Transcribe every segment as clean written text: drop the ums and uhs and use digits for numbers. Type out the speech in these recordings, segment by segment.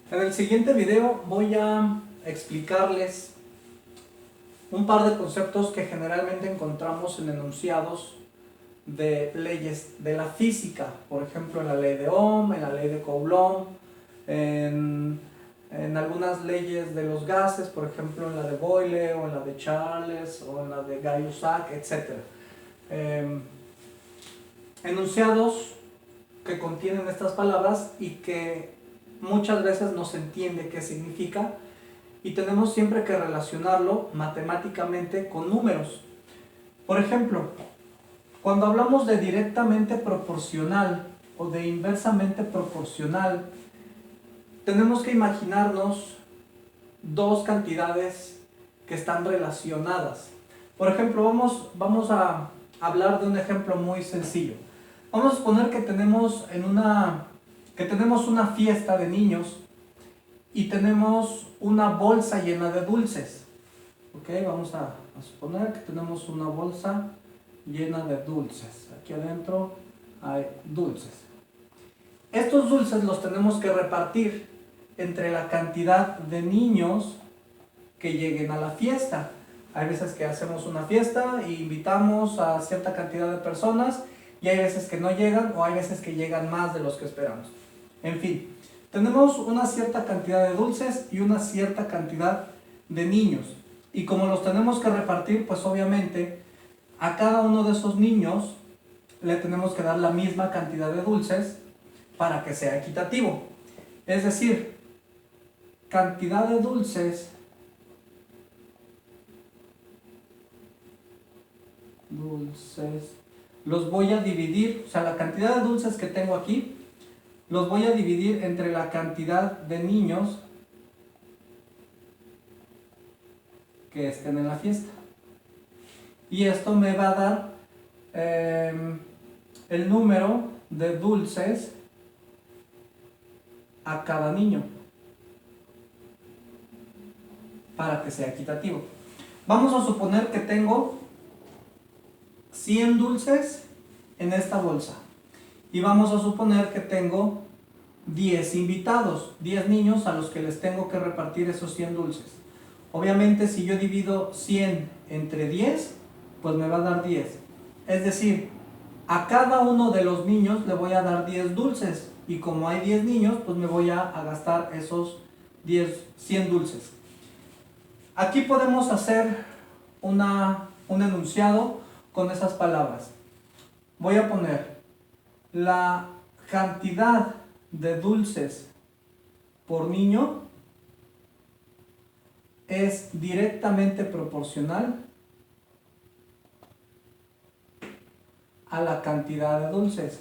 En el siguiente video voy a explicarles un par de conceptos que generalmente encontramos en enunciados de leyes de la física, por ejemplo en la ley de Ohm, en la ley de Coulomb, en algunas leyes de los gases, por ejemplo en la de Boyle o en la de Charles o en la de Gay-Lussac, etc. Enunciados que contienen estas palabras y que muchas veces no se entiende qué significa y tenemos siempre que relacionarlo matemáticamente con números. Por ejemplo, cuando hablamos de directamente proporcional o de inversamente proporcional, tenemos que imaginarnos dos cantidades que están relacionadas. Por ejemplo, vamos a hablar de un ejemplo muy sencillo. Vamos a suponer que tenemos una fiesta de niños y tenemos una bolsa llena de dulces. ¿Ok? Vamos a suponer que tenemos una bolsa llena de dulces. Aquí adentro hay dulces. Estos dulces los tenemos que repartir entre la cantidad de niños que lleguen a la fiesta. Hay veces que hacemos una fiesta e invitamos a cierta cantidad de personas y hay veces que no llegan o hay veces que llegan más de los que esperamos. En fin, tenemos una cierta cantidad de dulces y una cierta cantidad de niños. Y como los tenemos que repartir, pues obviamente a cada uno de esos niños le tenemos que dar la misma cantidad de dulces para que sea equitativo. Es decir, cantidad de dulces los voy a dividir, o sea, la cantidad de dulces que tengo aquí los voy a dividir entre la cantidad de niños que estén en la fiesta. Y esto me va a dar el número de dulces a cada niño para que sea equitativo. Vamos a suponer que tengo 100 dulces en esta bolsa y vamos a suponer que tengo 10 invitados, 10 niños a los que les tengo que repartir esos 100 dulces. Obviamente si yo divido 100 entre 10, pues me va a dar 10. Es decir, a cada uno de los niños le voy a dar 10 dulces y como hay 10 niños, pues me voy a gastar esos 100 dulces. Aquí podemos hacer un enunciado con esas palabras. Voy a poner la cantidad de dulces por niño es directamente proporcional a la cantidad de dulces.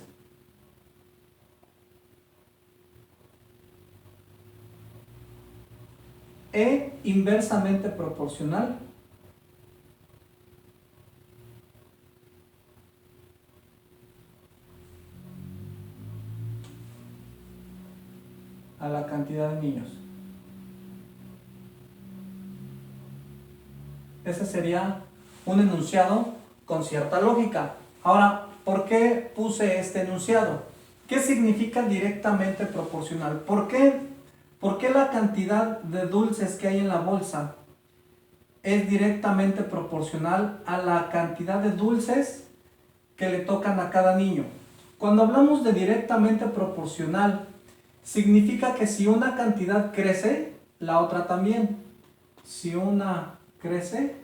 E inversamente proporcional a la cantidad de niños. Ese sería un enunciado con cierta lógica. Ahora, ¿por qué puse este enunciado? ¿Qué significa directamente proporcional? ¿Por qué la cantidad de dulces que hay en la bolsa es directamente proporcional a la cantidad de dulces que le tocan a cada niño? Cuando hablamos de directamente proporcional, significa que si una cantidad crece, la otra también. Si una crece,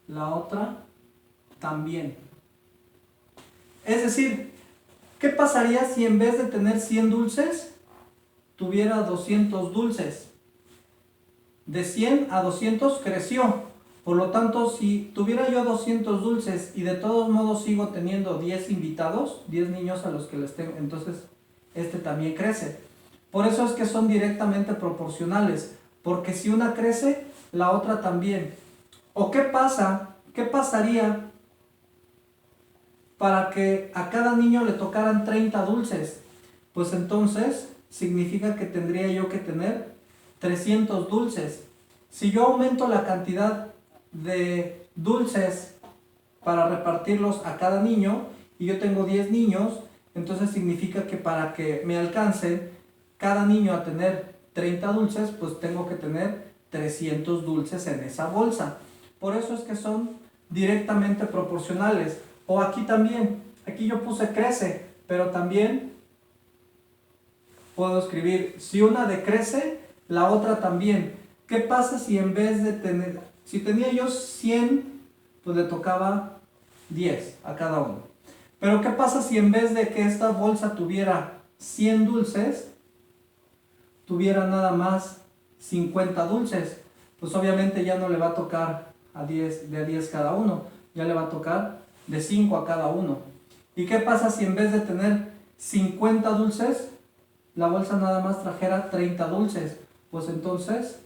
la otra también. Es decir, ¿qué pasaría si en vez de tener 100 dulces, tuviera 200 dulces? De 100 a 200 creció. Por lo tanto, si tuviera yo 200 dulces y de todos modos sigo teniendo 10 invitados, 10 niños a los que les tengo, entonces este también crece. Por eso es que son directamente proporcionales, porque si una crece, la otra también. ¿O qué pasa? ¿Qué pasaría para que a cada niño le tocaran 30 dulces? Pues entonces significa que tendría yo que tener 300 dulces. Si yo aumento la cantidad de dulces para repartirlos a cada niño y yo tengo 10 niños, entonces significa que para que me alcancen, cada niño a tener 30 dulces, pues tengo que tener 300 dulces en esa bolsa. Por eso es que son directamente proporcionales. O aquí también, aquí yo puse crece, pero también puedo escribir, si una decrece, la otra también. ¿Qué pasa si en vez de tener, si tenía yo 100, pues le tocaba 10 a cada uno? Pero ¿qué pasa si en vez de que esta bolsa tuviera 100 dulces, tuviera nada más 50 dulces? Pues obviamente ya no le va a tocar de a 10 cada uno, ya le va a tocar de 5 a cada uno. ¿Y qué pasa si en vez de tener 50 dulces, la bolsa nada más trajera 30 dulces? Pues entonces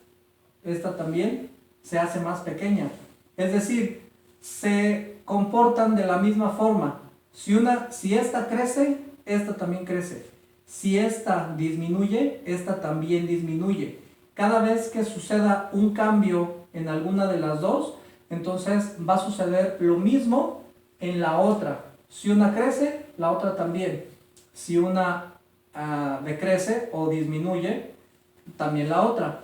esta también se hace más pequeña. Es decir, se comportan de la misma forma. Si esta crece, esta también crece. Si esta disminuye, esta también disminuye. Cada vez que suceda un cambio en alguna de las dos, entonces va a suceder lo mismo en la otra. Si una crece, la otra también. Si una decrece o disminuye, también la otra.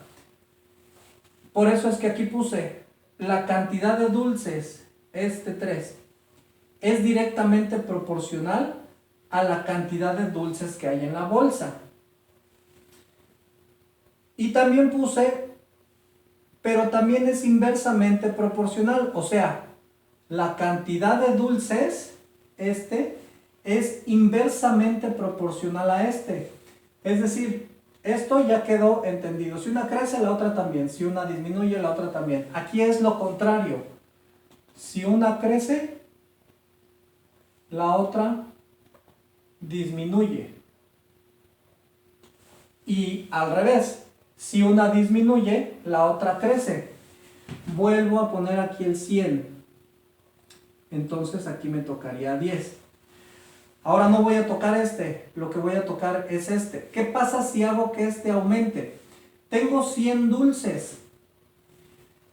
Por eso es que aquí puse la cantidad de dulces, 3, es directamente proporcional a la cantidad de dulces que hay en la bolsa. Y también puse, pero también es inversamente proporcional, o sea, la cantidad de dulces, es inversamente proporcional a Es decir, esto ya quedó entendido. Si una crece, la otra también. Si una disminuye, la otra también. Aquí es lo contrario. Si una crece, la otra disminuye. Y al revés, si una disminuye, la otra crece. Vuelvo a poner aquí el 100. Entonces aquí me tocaría 10. Ahora no voy a tocar lo que voy a tocar es ¿Qué pasa si hago que aumente? Tengo 100 dulces.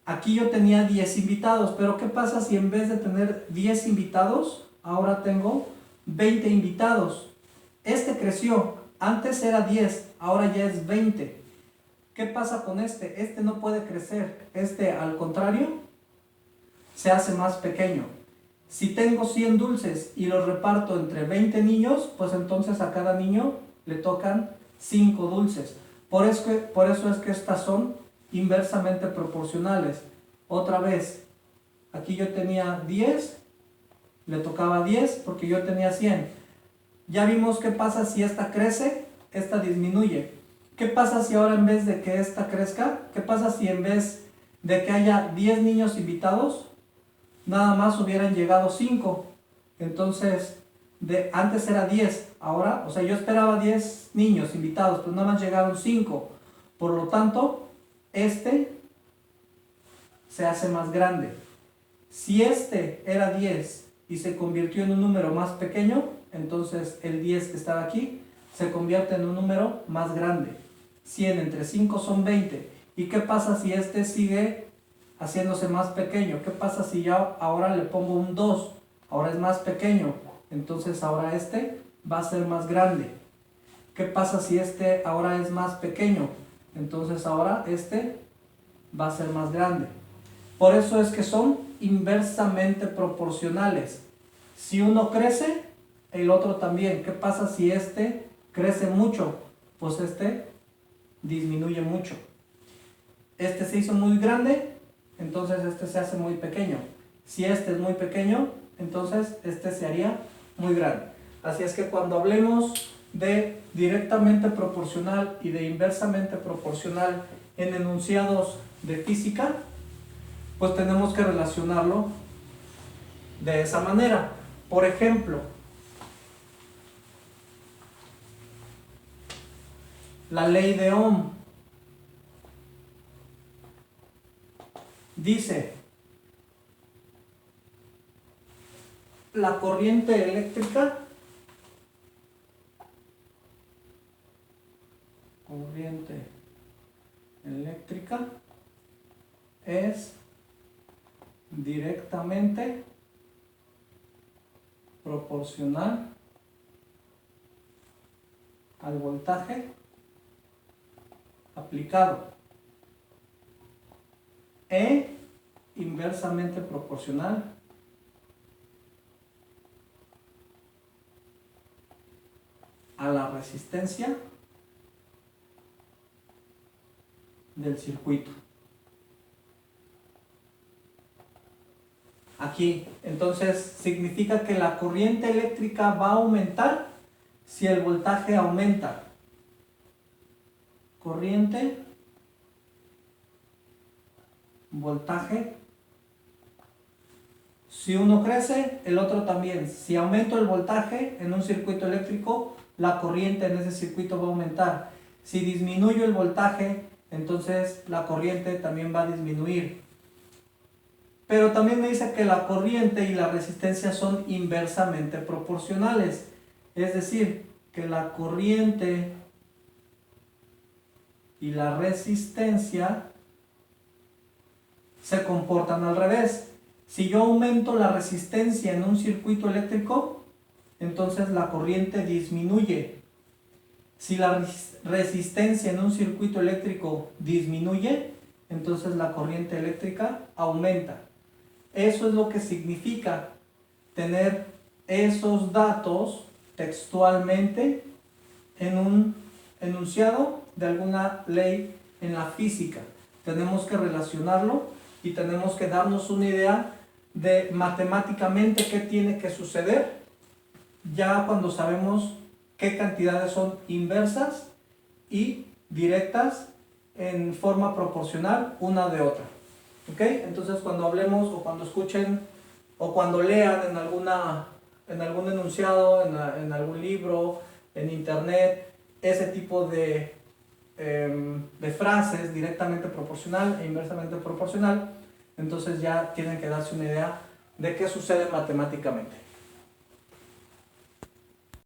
Aquí yo tenía 10 invitados, pero ¿qué pasa si en vez de tener 10 invitados, ahora tengo 20 invitados? Creció, antes era 10, ahora ya es 20. ¿Qué pasa con no puede crecer, al contrario, se hace más pequeño. Si tengo 100 dulces y los reparto entre 20 niños, pues entonces a cada niño le tocan 5 dulces. Por eso es que estas son inversamente proporcionales. Otra vez, aquí yo tenía 10, le tocaba 10 porque yo tenía 100. Ya vimos qué pasa si esta crece, esta disminuye. ¿Qué pasa si ahora en vez de que esta crezca, qué pasa si en vez de que haya 10 niños invitados, nada más hubieran llegado 5? Entonces, antes era 10, ahora, o sea, yo esperaba 10 niños invitados, pero nada más llegaron 5. Por lo tanto, se hace más grande. Si era 10 y se convirtió en un número más pequeño, entonces el 10 que estaba aquí se convierte en un número más grande. 100 entre 5 son 20. ¿Y qué pasa si sigue haciéndose más pequeño? ¿Qué pasa si ya ahora le pongo un 2? Ahora es más pequeño. Entonces ahora va a ser más grande. ¿Qué pasa si ahora es más pequeño? Entonces ahora va a ser más grande. Por eso es que son inversamente proporcionales. Si uno crece, el otro también. ¿Qué pasa si crece mucho? Pues disminuye mucho. Se hizo muy grande, entonces se hace muy pequeño. Si es muy pequeño, entonces se haría muy grande. Así es que cuando hablemos de directamente proporcional y de inversamente proporcional en enunciados de física, pues tenemos que relacionarlo de esa manera. Por ejemplo, la ley de Ohm dice: la corriente eléctrica es directamente proporcional al voltaje aplicado. E inversamente proporcional a la resistencia del circuito. Aquí, entonces, significa que la corriente eléctrica va a aumentar si el voltaje aumenta. Corriente, voltaje. Si uno crece, el otro también. Si aumento el voltaje en un circuito eléctrico, la corriente en ese circuito va a aumentar. Si disminuyo el voltaje, entonces la corriente también va a disminuir. Pero también me dice que la corriente y la resistencia son inversamente proporcionales. Es decir, que la corriente y la resistencia se comportan al revés. Si yo aumento la resistencia en un circuito eléctrico, entonces la corriente disminuye. Si la resistencia en un circuito eléctrico disminuye, entonces la corriente eléctrica aumenta. Eso es lo que significa tener esos datos textualmente en un enunciado de alguna ley en la física. Tenemos que relacionarlo y tenemos que darnos una idea de matemáticamente qué tiene que suceder ya cuando sabemos qué cantidades son inversas y directas en forma proporcional una de otra. ¿Ok? Entonces cuando hablemos o cuando escuchen o cuando lean en algún enunciado, en algún libro, en internet, ese tipo de frases directamente proporcional e inversamente proporcional, entonces ya tienen que darse una idea de qué sucede matemáticamente.